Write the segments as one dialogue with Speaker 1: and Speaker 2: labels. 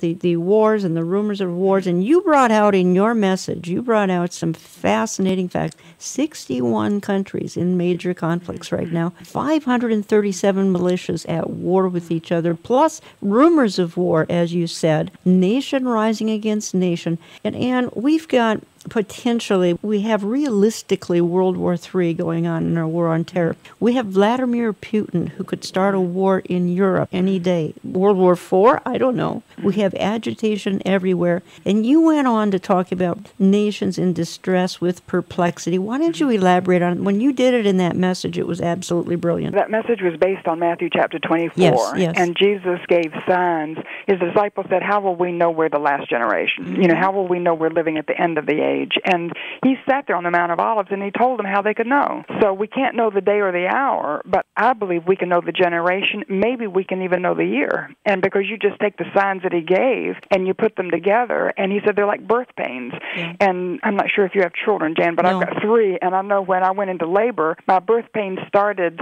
Speaker 1: the wars and the rumors of wars, and you brought out in your message, you brought out some fascinating facts. 61 countries in major conflicts right now, 537 militias at war with each other, plus rumors of war, as you said, nation rising against nation. And we've got potentially, we have realistically World War III going on in our war on terror. We have Vladimir Putin, who could start a war in Europe any day. World War IV? I don't know. We have agitation everywhere. And you went on to talk about nations in distress with perplexity. Why don't you elaborate on it? When you did it in that message, it was absolutely brilliant.
Speaker 2: That message was based on Matthew chapter 24.
Speaker 1: Yes.
Speaker 2: And Jesus gave signs. His disciples said, how will we know we're the last generation?
Speaker 1: Mm-hmm.
Speaker 2: How will we know we're living at the end of the age? And he sat there on the Mount of Olives and he told them how they could know. So we can't know the day or the hour, but I believe we can know the generation. Maybe we can even know the year. And because you just take the signs that he gave and you put them together, and he said they're like birth pains. Yeah. And I'm not sure if you have children, Jan, but
Speaker 1: No.
Speaker 2: I've got 3, and I know when I went into labor, my birth pains started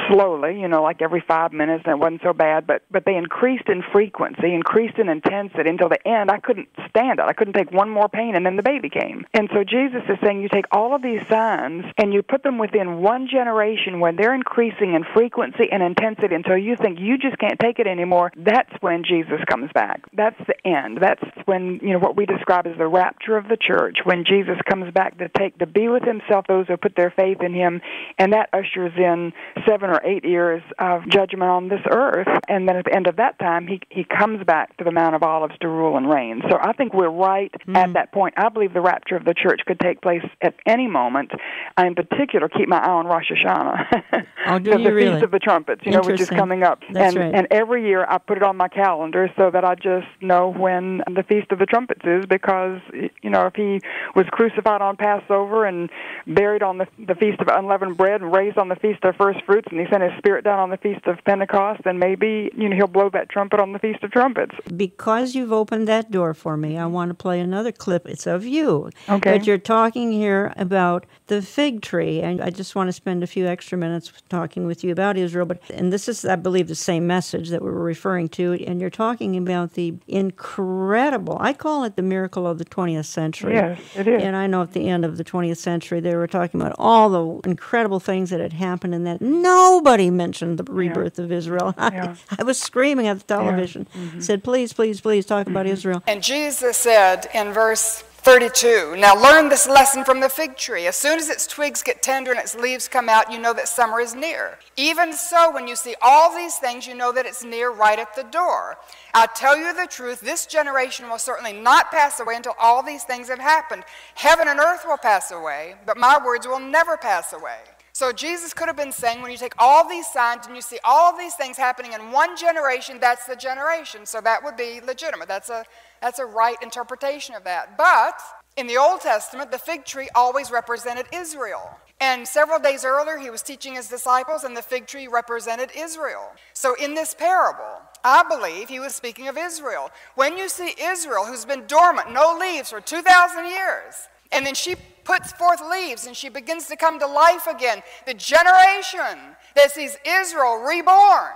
Speaker 2: slowly, like every 5 minutes, and it wasn't so bad, but they increased in frequency, increased in intensity until the end. I couldn't stand it. I couldn't take one more pain, and then the baby came. And so Jesus is saying you take all of these signs and you put them within one generation when they're increasing in frequency and intensity until you think you just can't take it anymore. That's when Jesus comes back. That's the end. That's when, what we describe as the rapture of the church, when Jesus comes back to be with himself those who put their faith in him, and that ushers in 7 or 8 years of judgment on this earth. And then at the end of that time, he comes back to the Mount of Olives to rule and reign. So I think we're right at that point. I believe the rapture of the church could take place at any moment. I, in particular, keep my eye on Rosh Hashanah.
Speaker 1: Oh, do you
Speaker 2: the
Speaker 1: really?
Speaker 2: Feast of the Trumpets, which is coming up.
Speaker 1: That's right.
Speaker 2: And every year I put it on my calendar so that I just know when the Feast of the Trumpets is, because, if he was crucified on Passover and buried on the Feast of Unleavened Bread and raised on the Feast of First Fruits, and he sent his Spirit down on the Feast of Pentecost, then maybe, he'll blow that trumpet on the Feast of Trumpets.
Speaker 1: Because you've opened that door for me, I want to play another clip. It's of you.
Speaker 2: Okay.
Speaker 1: But you're talking here about the fig tree, and I just want to spend a few extra minutes talking with you about Israel. And this is, I believe, the same message that we were referring to, and you're talking about the incredible, I call it the miracle of the 20th century.
Speaker 2: Yes, it is.
Speaker 1: And I know at the end of the 20th century, they were talking about all the incredible things that had happened, and that nobody mentioned the rebirth of Israel.
Speaker 2: Yeah.
Speaker 1: I was screaming at the television, said, please, please, please talk about Israel.
Speaker 3: And Jesus said in verse 32, now learn this lesson from the fig tree. As soon as its twigs get tender and its leaves come out, you know that summer is near. Even so, when you see all these things, you know that it's near, right at the door. I tell you the truth, this generation will certainly not pass away until all these things have happened. Heaven and earth will pass away, but my words will never pass away. So Jesus could have been saying, when you take all these signs and you see all of these things happening in one generation, that's the generation. So that would be legitimate. That's a right interpretation of that. But in the Old Testament, the fig tree always represented Israel. And several days earlier, he was teaching his disciples, and the fig tree represented Israel. So in this parable, I believe he was speaking of Israel. When you see Israel, who's been dormant, no leaves for 2,000 years, and then she puts forth leaves and she begins to come to life again, the generation that sees Israel reborn,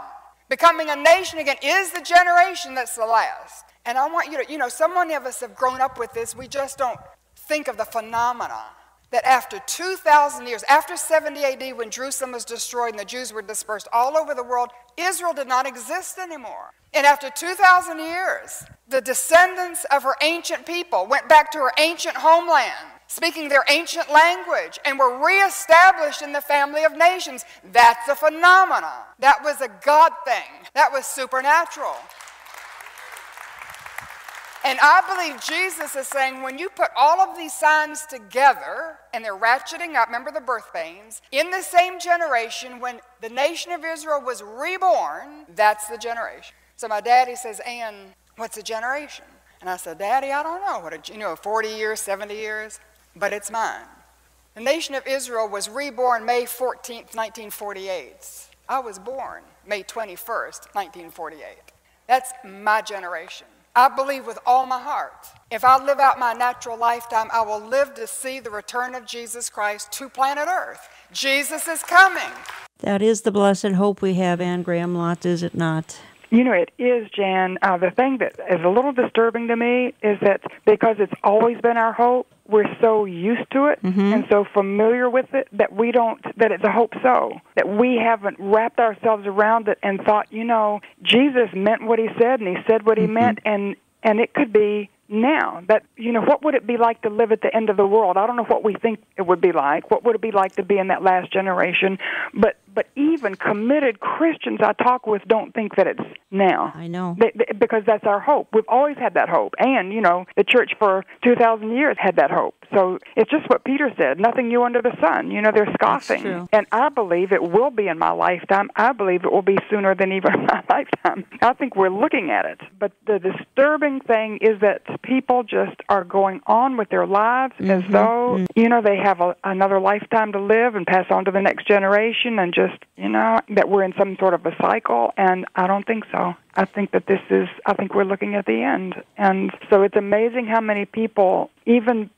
Speaker 3: becoming a nation again, is the generation that's the last. And I want you to, so many of us have grown up with this, we just don't think of the phenomena that after 2,000 years, after 70 AD, when Jerusalem was destroyed and the Jews were dispersed all over the world, Israel did not exist anymore. And after 2,000 years, the descendants of her ancient people went back to her ancient homeland, speaking their ancient language, and were reestablished in the family of nations. That's a phenomena. That was a God thing. That was supernatural. And I believe Jesus is saying, when you put all of these signs together, and they're ratcheting up, remember the birth pains, in the same generation, when the nation of Israel was reborn, that's the generation. So my daddy says, Ann, what's a generation? And I said, Daddy, I don't know. 40 years, 70 years? But it's mine. The nation of Israel was reborn May 14th, 1948. I was born May 21st, 1948. That's my generation. I believe with all my heart, if I live out my natural lifetime, I will live to see the return of Jesus Christ to planet Earth. Jesus is coming.
Speaker 1: That is the blessed hope we have, Anne Graham Lotz, is it not?
Speaker 2: You know, it is, Jan. The thing that is a little disturbing to me is that because it's always been our hope, we're so used to it and so familiar with it that we don't, that it's a hope so, that we haven't wrapped ourselves around it and thought, you know, Jesus meant what he said and he said what he meant, and it could be now. That, you know, what would it be like to live at the end of the world? I don't know what we think it would be like. What would it be like to be in that last generation? But even committed Christians I talk with don't think that it's now.
Speaker 1: I know.
Speaker 2: Because that's our hope. We've always had that hope. And, you know, the church for 2,000 years had that hope. So it's just what Peter said, nothing new under the sun. You know, they're scoffing.
Speaker 1: That's true.
Speaker 2: And I believe it will be in my lifetime. I believe it will be sooner than even my lifetime. I think we're looking at it. But the disturbing thing is that people just are going on with their lives as though, you know, they have another lifetime to live and pass on to the next generation, and just, you know, that we're in some sort of a cycle. And I don't think so. I think that I think we're looking at the end. And so it's amazing how many people, even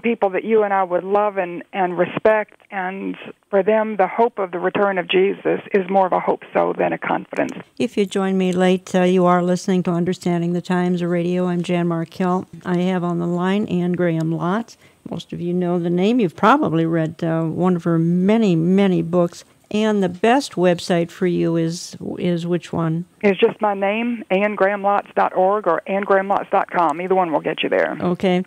Speaker 2: people that you and I would love and respect, and for them, the hope of the return of Jesus is more of a hope so than a confidence.
Speaker 1: If you join me late, you are listening to Understanding the Times Radio. I'm Jan Markell. I have on the line Anne Graham Lotz. Most of you know the name. You've probably read one of her many, many books. And the best website for you is which one?
Speaker 2: It's just my name, AnneGrahamLotz.org or AnneGrahamLotz.com. Either one will get you there.
Speaker 1: Okay.